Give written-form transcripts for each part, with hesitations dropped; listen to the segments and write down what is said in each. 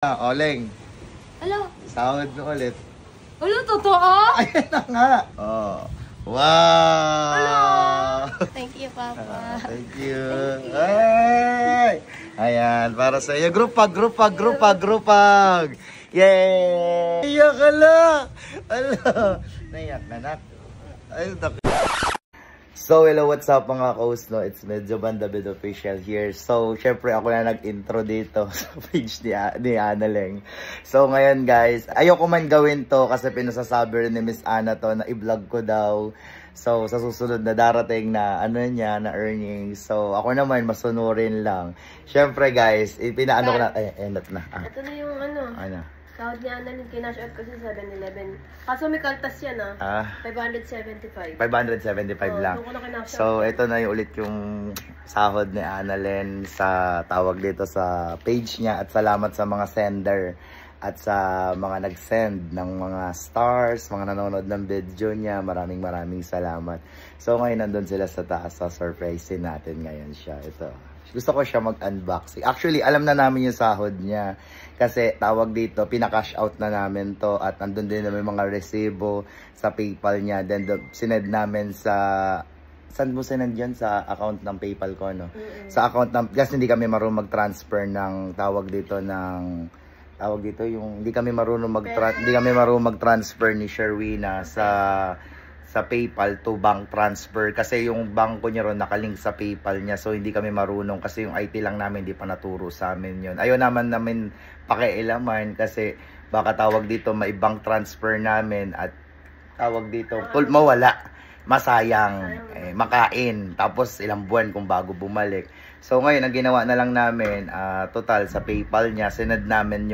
Oleng, Hello? sahod na ulit. Hello, totoo? Ayan na nga. Oh. Wow! Hello! Thank you, Papa. Thank you. Ay! Ayan, para sa iyo. Grupag. Yay! Iyak ka lang! Ala! Naiyak na, nak. Ay, so, hello, what's up mga ka-host, no? It's Medyo Bandabid Official here. So, syempre ako na nag-intro dito sa page ni Annaleng. So, ngayon guys, ayoko man gawin to kasi pinasasabi rin ni Miss Anna to na i-vlog ko daw. So, sa susunod na darating na ano niya, na earnings. So, ako naman masunurin lang. Syempre guys, pinaano ko na, end na. Ito na yung ano. Sahod niya na kinash out ko sa 7-Eleven. Kaso may kaltas yan 575. 575 lang. So, ito na yung ulit yung sahod ni Annalyn sa tawag dito sa page niya. At salamat sa mga sender at sa mga nag-send ng mga stars, mga nanonood ng video niya. Maraming salamat. So, ngayon nandun sila sa taas. Sa surprisein natin ngayon siya. Ito. Gusto ko siya mag-unboxing. Actually, alam na namin yung sahod niya. Kasi tawag dito, pinaka-cash out na namin to. At nandun din namin mga resibo sa PayPal niya. Then, sinend namin sa... Saan mo sinend yan? Sa account ng PayPal ko, no? Sa account ng... Kasi hindi kami marunong mag-transfer ng tawag dito ng... Tawag dito yung... Hindi kami marunong mag-transfer ni Sherwina sa PayPal to bank transfer kasi yung bangko niya ron nakalink sa PayPal niya, so hindi kami marunong kasi yung IT lang namin hindi pa naturo sa amin yun. Ayaw namin pakialaman kasi baka tawag dito may bank transfer namin at tawag dito mawala, masayang, makain tapos ilang buwan kung bago bumalik. So ngayon ang ginawa na lang namin, total sa PayPal niya sinad namin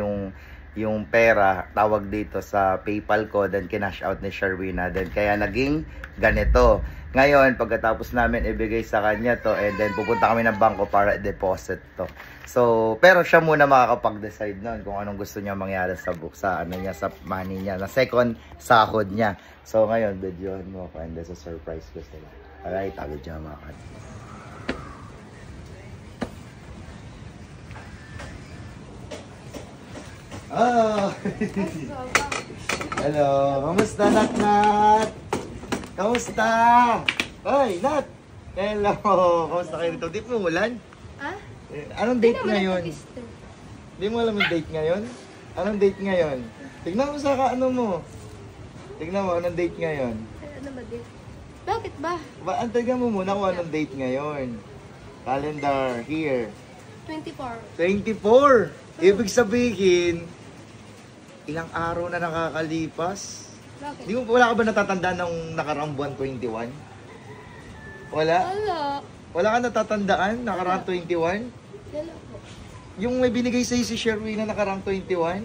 yung pera, tawag dito sa PayPal ko, then kinash out ni Sherwina, then kaya naging ganito. Ngayon, pagkatapos namin ibigay sa kanya to, and then pupunta kami ng bangko para i-deposit to. So, pero siya muna makakapag-decide nun kung anong gusto niya mangyari sa book, sa ano niya, sa money niya, na second sahod niya. So, ngayon, videohan mo ako, and then sa surprise ko sila. Alright, agad niya mga kan. Oh! Hello! Kamusta, Nat? Kamusta? Ay, Nat! Hello! Kamusta kayo dito? Di mo ulan? Ha? Anong date ngayon? Di mo alam yung date ngayon? Anong date ngayon? Tignan mo sa ano mo. Tignan mo, anong date ngayon? Ano ba date? Bakit ba? Tignan mo muna kung anong date ngayon. Calendar, here. 24. 24! Ibig sabihin, ilang araw na nakakalipas. Bakit? Wala ka ba natatandaan ng nakaraang buwan 21? Wala? Wala ka natatandaan nakaraang 21? Wala po. Yung may binigay sa'yo si Sherwina nakaraang 21?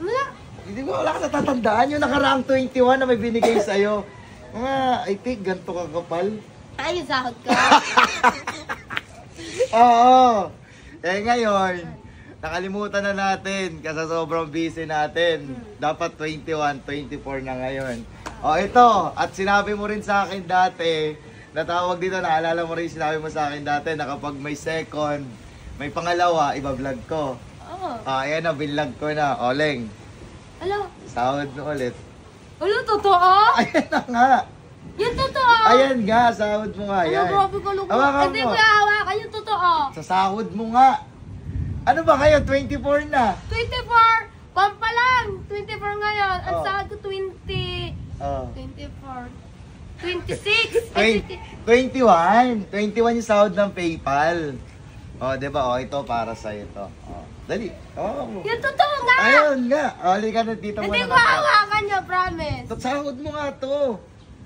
Wala. Hindi mo wala ka natatandaan yung nakaraang 21 na may binigay sa'yo. Mga, I think, ganito kakapal. Ay, yung sahod ka. Oo. Ngayon, nakalimutan na natin kasi sobrang busy natin. Dapat 21, 24 na ngayon. Ito. At sinabi mo rin sa akin dati, natawag dito, naalala mo rin sinabi mo sa akin dati na kapag may second, may pangalawa, iba-vlog ko. Oo. Ayan na, binlog ko na. Oleng. Hello? Sahod na ulit. Hello, totoo? Ayan na nga. Yung totoo? Ayan nga, sahod mo nga. Yan. Grabe ka lupa. Hawakan Hindi mo. ko hawakan yung totoo. Sa sahod mo nga. Ano ba ngayon? 24 na. 24! Pampa lang! 24 ngayon. Ang Oh. sahod ko 20... Oh. 24... 26! Ay, 21 yung sahod ng PayPal. Diba? Ito para sa ito. Dali. Mo. yung totoo nga! Ayun nga. Halika na dito mo Hindi na. ko hawakan nyo, promise. Sahod mo nga to.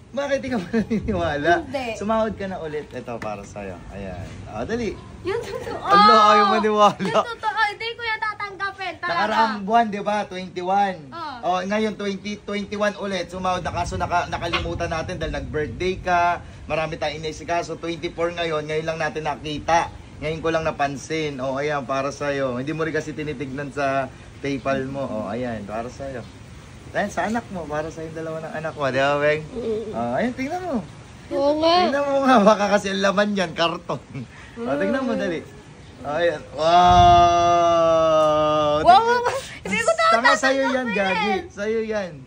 Bakit di ka ba naniniwala? Hindi. Sumahod ka na ulit. Ito para sa'yo. Ayan. Dali. Yung totoo. Ano, ayaw maniwala. Yung totoo, hindi ko yan tatanggapin. Nakaraang buwan, di ba? 21. Oh. Ngayon, 21 ulit. Sumahod na kaso nakalimutan natin dahil nag-birthday ka. Marami tayong inisikaso. 24 ngayon lang natin nakita. Ngayon ko lang napansin. Ayan, para sa'yo. Hindi mo rin kasi tinitignan sa PayPal mo. Ayan, para sa'yo. Ayan, sa anak mo. Para sa yung dalawa ng anak mo. Di ba, Beng? Ayan, tingnan mo. Oo nga. Tingnan mo nga. Baka kasi ang laman yan, karton. Tingnan mo, dali. Ayan. Wow! Wow! Hindi ko Tanga, sa'yo yan, Gagi. Sa'yo yan.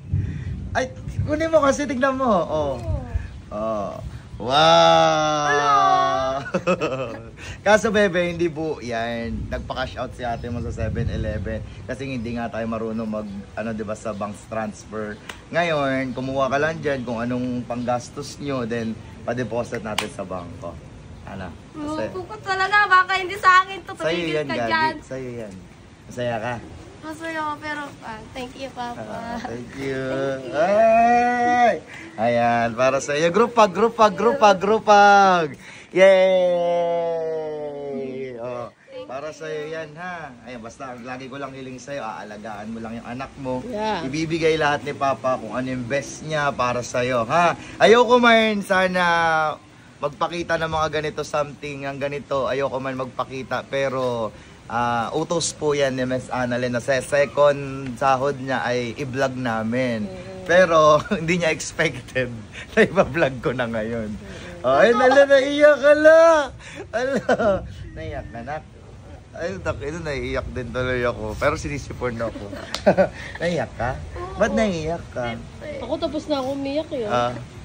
Ay, kunin mo kasi, tignan mo. Oh. Oh. Wow! Kaso bebe, hindi po yan. Nagpa-cash out si ate mo sa 7-Eleven kasi hindi nga tayo marunong mag, ano, diba, sa bank transfer. Ngayon, kumuha ka lang dyan kung anong panggastos nyo, then pa-deposit natin sa bangko. Ano? Lupo ko talaga, baka hindi sa akin to. Sa'yo yan, Gagi. Sa'yo yan. Masaya ka? Masaya ako, pero thank you, Papa. Thank you. Ay! Ayan, para sa iyo. Group hug. Yay! Oh, para sa iyo yan, ha? Ayan, basta lagi ko lang hiling sa iyo, aalagaan mo lang yung anak mo. Yeah. Ibibigay lahat ni Papa kung ano yung best niya para sa iyo, ha? Ayoko man sana magpakita ng mga ganito something, ang ganito, ayoko man magpakita, pero utos po yan ni Miss Annalyn na sa second sahod niya ay i-vlog namin. Pero hindi niya expected na iba-vlog ko na ngayon. Ay, naiyak ka la! Ala, naiyak ka na. Ay, naiiyak din tuloy ako. Pero sinisipon ako. Naiyak ka? Ba't naiiyak ka? Ako tapos na ako umiyak eh.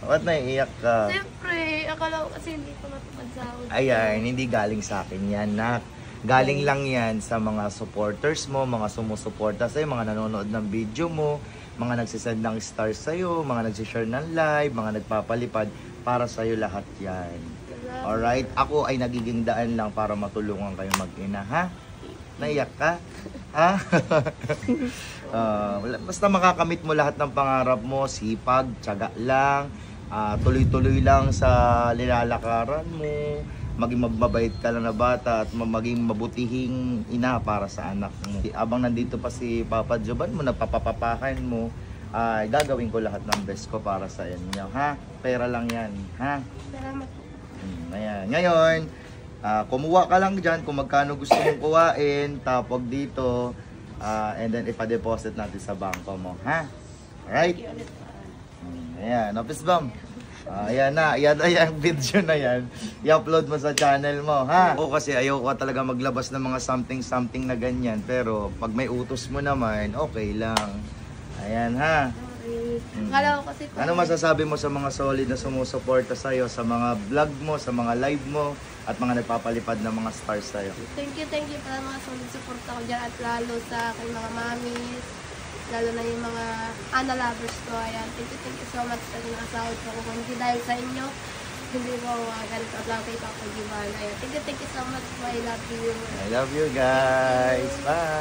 Ba't naiiyak ka? Siyempre, akala ko kasi hindi ko natupad sahod. Ayan, hindi galing sa akin yan, nak. Galing lang yan sa mga supporters mo, mga sumusuporta sa'yo, mga nanonood ng video mo, mga nagsisend ng stars sa'yo, mga nagsishare ng live, mga nagpapalipad, para sa'yo lahat yan. Alright? Ako ay nagiging daan lang para matulungan kayo mag-ina, ha? Naiyak ka? Ha? Basta makakamit mo lahat ng pangarap mo, sipag, tiyaga lang, tuloy-tuloy lang sa nilalakaran mo, maging mababait ka lang na bata at maging mabutihing ina para sa anak mo. Abang nandito pa si Papa Joban mo, nagpapapapakan mo, gagawin ko lahat ng best ko para sa inyo, ha? Pera lang yan, ha? Salamat po. Ayan. Ngayon, kumuha ka lang dyan kung magkano gusto mong kuhain, tapos dito, and then ipa-deposit natin sa bangko mo, ha? Alright? Ayan, office bomb. Ayan na, yan ang video na yan. I-upload mo sa channel mo, ha? Ako kasi ayoko talaga maglabas ng mga something na ganyan. Pero pag may utos mo naman, okay lang. Ayan, ha? Akala ko kasi ano masasabi mo sa mga solid na sumusuporta sa'yo, sa mga vlog mo, sa mga live mo, at mga nagpapalipad ng mga stars sa'yo? Thank you para mga solid support ko dyan, at lalo sa aking mga mamis, lalo na yung mga Ana lovers ko. Ayan, thank you so much sa nakasahod ko. Kung hindi dahil sa inyo, hindi ko ganito at lang kay Papa Joban. Ayan, thank you so much. I love you. I love you guys. Bye!